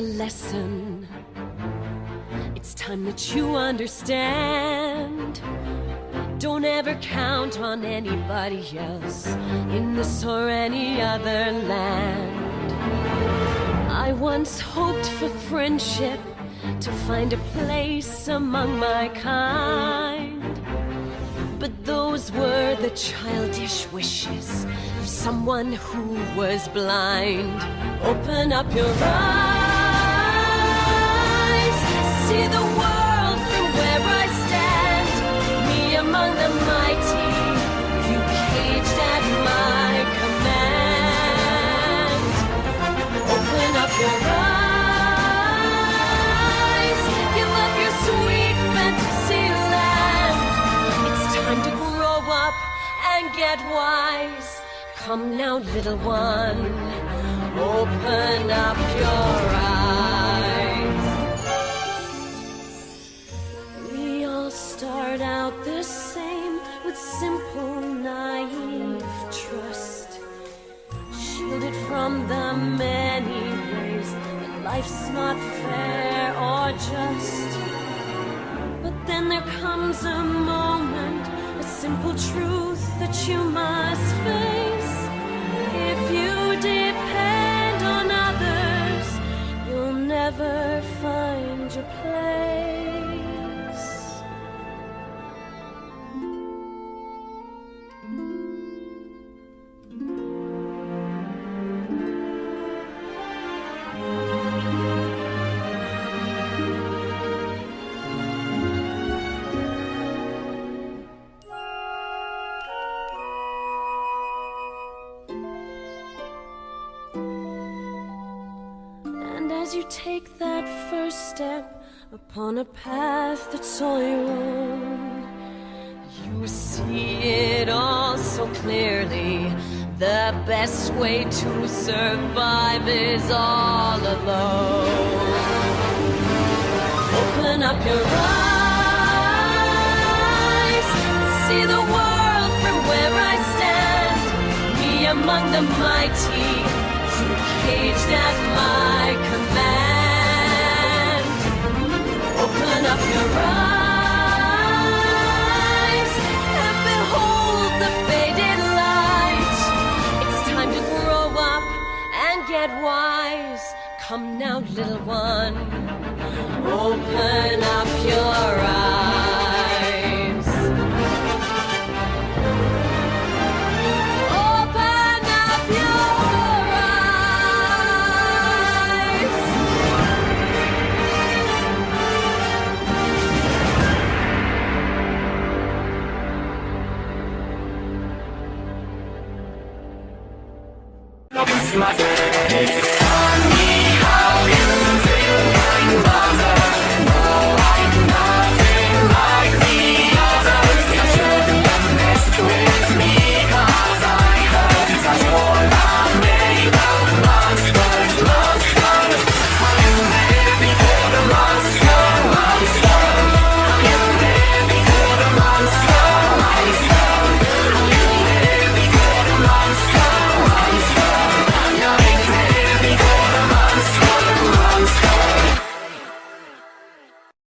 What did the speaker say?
a lesson. It's time that you understand. Don't ever count on anybody else in this or any other land. I once hoped for friendship, to find a place among my kind. But those were the childish wishes of someone who was blind. Open up your eyes, see the world from where I stand. Me among the mighty, you caged at my command. Open up your eyes, give up your sweet fantasy land. It's time to grow up and get wise. Come now, little one, open up your eyes. We all start out the same, with simple, naive trust, shielded from the many ways that life's not fair or just. But then there comes a moment, a simple truth that you must face. If you depend on others, you'll never find your place. As you take that first step upon a path that's all your own, you see it all so clearly. The best way to survive is all alone. Open up your eyes, see the world from where I stand. Me among the mighty, you caged at my command. Open up your eyes and behold the faded light. It's time to grow up and get wise. Come now, little one, open up your eyes. Open up your eyes. My friend, it's funny.